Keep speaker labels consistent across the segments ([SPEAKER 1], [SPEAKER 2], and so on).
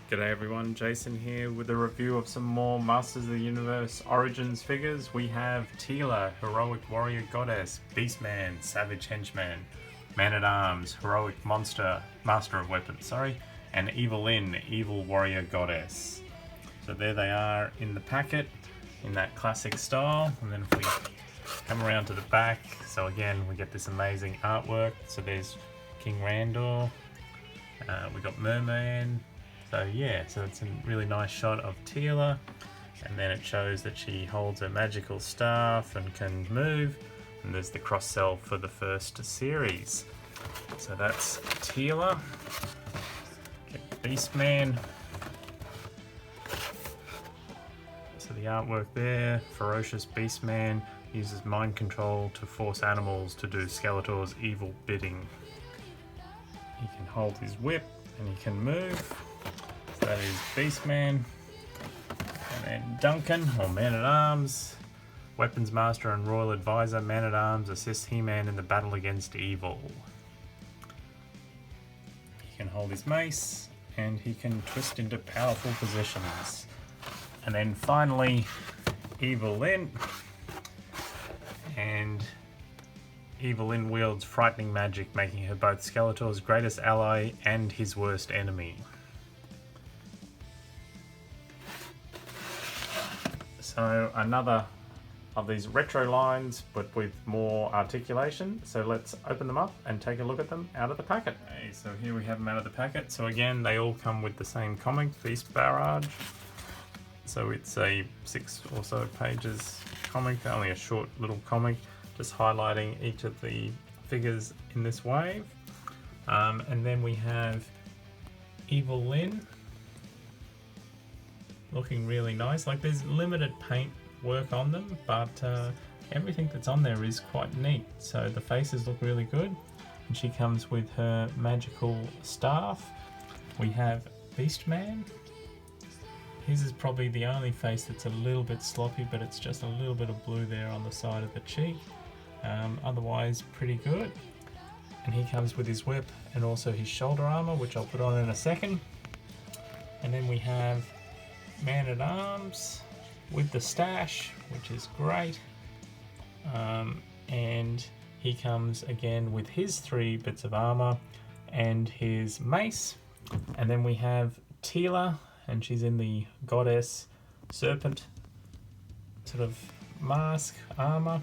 [SPEAKER 1] G'day everyone, Jason here with a review of some more Masters of the Universe Origins figures. We have Teela, Heroic Warrior Goddess, Beastman, Savage Henchman, Man-at-Arms, Heroic Monster, Master of Weapons, and Evil Lyn, Evil Warrior Goddess. So there they are in the packet, in that classic style, and then if we come around to the back, so again we get this amazing artwork. So there's King Randor, we got Merman. So yeah, so it's a really nice shot of Teela, and then it shows that she holds a magical staff and can move, and there's the cross-sell for the first series. So that's Teela. Get Beastman. So the artwork there, ferocious Beastman uses mind control to force animals to do Skeletor's evil bidding. He can hold his whip and he can move. That is Beastman, and then Duncan, or Man-at-Arms, Weapons Master and Royal Advisor. Man-at-Arms assists He-Man in the battle against evil. He can hold his mace, and he can twist into powerful positions. And then finally, Evil Lyn, and Evil Lyn wields frightening magic, making her both Skeletor's greatest ally and his worst enemy. So another of these retro lines, but with more articulation. So let's open them up and take a look at them out of the packet. Okay, so here we have them out of the packet. So again, they all come with the same comic, Beast Barrage. So it's a 6 or so pages comic, only a short little comic, just highlighting each of the figures in this wave. And then we have Evil Lyn, looking really nice. Like, there's limited paint work on them, but everything that's on there is quite neat. So the faces look really good, and she comes with her magical staff. We have Beastman. His is probably the only face that's a little bit sloppy, but it's just a little bit of blue there on the side of the cheek. Otherwise pretty good. And he comes with his whip and also his shoulder armor, which I'll put on in a second. And then we have Man-at-Arms with the stash, which is great, and he comes again with his 3 bits of armor and his mace. And then we have Teela, and she's in the goddess serpent sort of mask armor,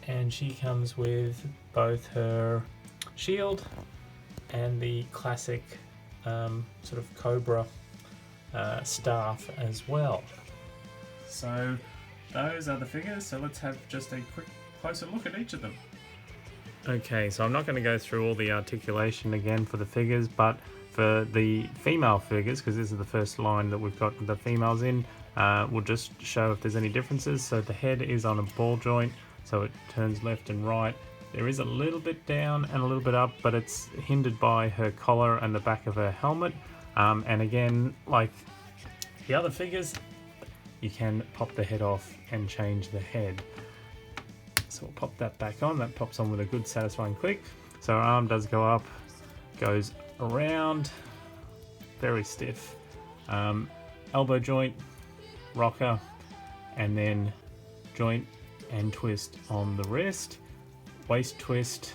[SPEAKER 1] and she comes with both her shield and the classic sort of cobra staff as well. So those are the figures, so let's have just a quick closer look at each of them. Okay, so I'm not going to go through all the articulation again for the figures, but for the female figures, because this is the first line that we've got the females in, we'll just show if there's any differences. So the head is on a ball joint, so it turns left and right. There is a little bit down and a little bit up, but it's hindered by her collar and the back of her helmet. And again, like the other figures, you can pop the head off and change the head. So we'll pop that back on. That pops on with a good satisfying click. So her arm does go up, goes around, very stiff. Elbow joint, rocker, and then joint and twist on the wrist. Waist twist,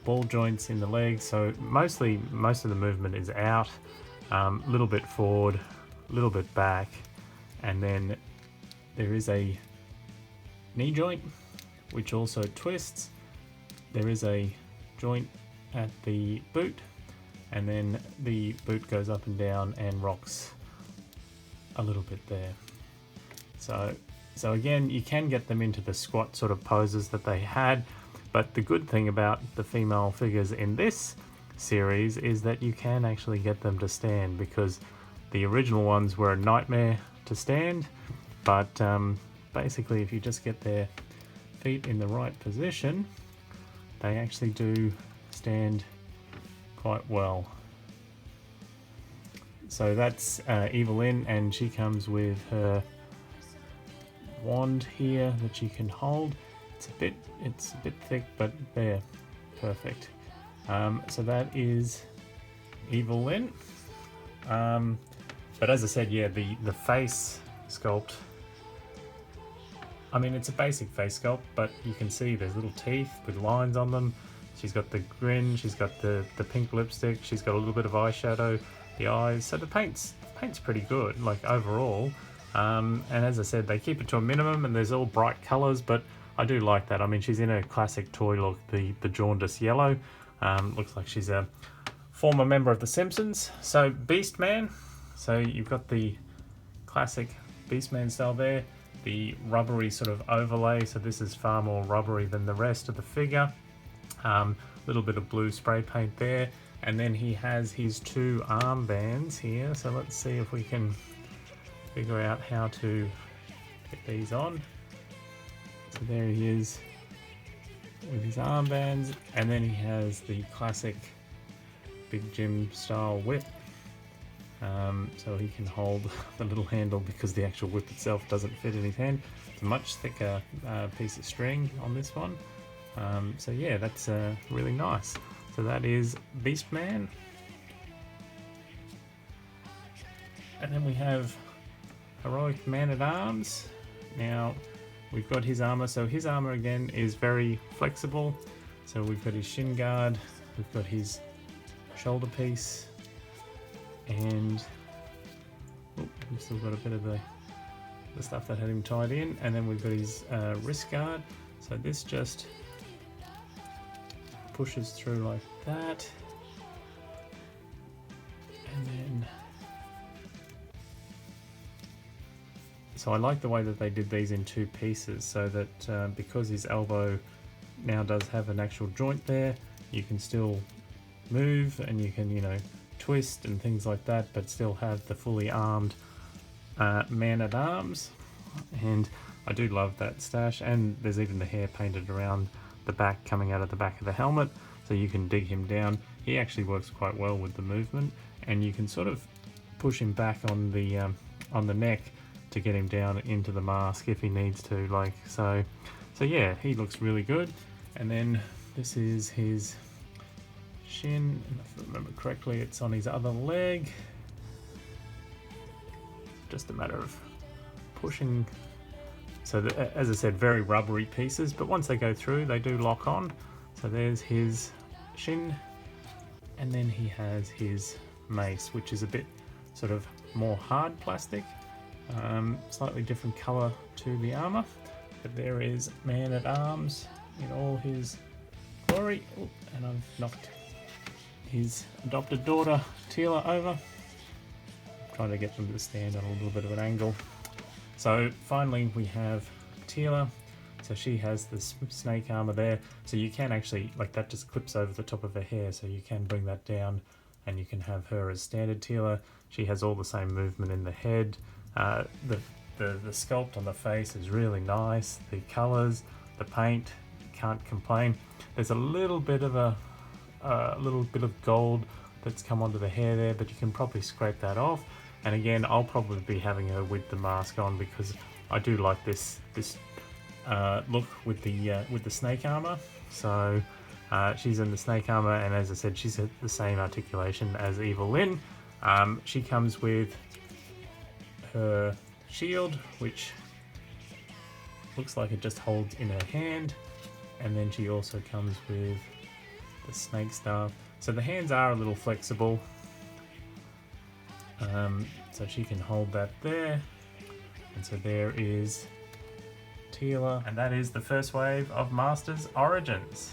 [SPEAKER 1] ball joints in the legs, so most of the movement is out, little bit forward, little bit back, and then there is a knee joint which also twists. There is a joint at the boot, and then the boot goes up and down and rocks a little bit there. So again, you can get them into the squat sort of poses that they had. But the good thing about the female figures in this series is that you can actually get them to stand, because the original ones were a nightmare to stand. But basically, if you just get their feet in the right position, they actually do stand quite well. So that's Evil Lyn, and she comes with her wand here that she can hold. It's a bit thick, but there, perfect. So that is Evil Lyn. But as I said, yeah, the face sculpt, I mean, it's a basic face sculpt, but you can see there's little teeth with lines on them. She's got the grin, she's got the pink lipstick, she's got a little bit of eyeshadow, the eyes, so the paint's pretty good, like overall. And as I said, they keep it to a minimum and there's all bright colours, but I do like that. I mean, she's in a classic toy look, the jaundice yellow. Looks like she's a former member of The Simpsons. So Beastman, so you've got the classic Beastman style there, the rubbery sort of overlay, so this is far more rubbery than the rest of the figure. Little bit of blue spray paint there, and then he has his two armbands here, so let's see if we can figure out how to get these on. So there he is with his armbands, and then he has the classic Big Jim style whip, so he can hold the little handle because the actual whip itself doesn't fit in his hand. It's a much thicker piece of string on this one, so yeah, that's really nice. So that is Beastman, and then we have Heroic Man-at-Arms. Now we've got his armor, so his armor again is very flexible. So we've got his shin guard, we've got his shoulder piece, and we've still got a bit of the stuff that had him tied in, and then we've got his wrist guard. So this just pushes through like that, and then so I like the way that they did these in two pieces, so that because his elbow now does have an actual joint there, you can still move and you can, you know, twist and things like that, but still have the fully armed man-at-arms. And I do love that stash, and there's even the hair painted around the back, coming out of the back of the helmet, so you can dig him down. He actually works quite well with the movement, and you can sort of push him back on the neck to get him down into the mask if he needs to, like so. So yeah, he looks really good. And then this is his shin, and if I remember correctly, it's on his other leg. Just a matter of pushing. So as I said, very rubbery pieces, but once they go through, they do lock on. So there's his shin, and then he has his mace, which is a bit sort of more hard plastic. Slightly different color to the armor, but there is Man-at-Arms in all his glory. Ooh, and I've knocked his adopted daughter Teela over. I'm trying to get them to stand on a little bit of an angle. So finally we have Teela. So she has the snake armor there, so you can actually, like, that just clips over the top of her hair, so you can bring that down and you can have her as standard Teela. She has all the same movement in the head. The sculpt on the face is really nice. The colors, the paint, can't complain. There's a little bit of gold that's come onto the hair there, but you can probably scrape that off. And again, I'll probably be having her with the mask on because I do like this look with the snake armor. So she's in the snake armor, and as I said, she's the same articulation as Evil Lyn. She comes with her shield, which looks like it just holds in her hand, and then she also comes with the snake staff. So the hands are a little flexible, so she can hold that there. And so there is Teela, and that is the first wave of Masters Origins.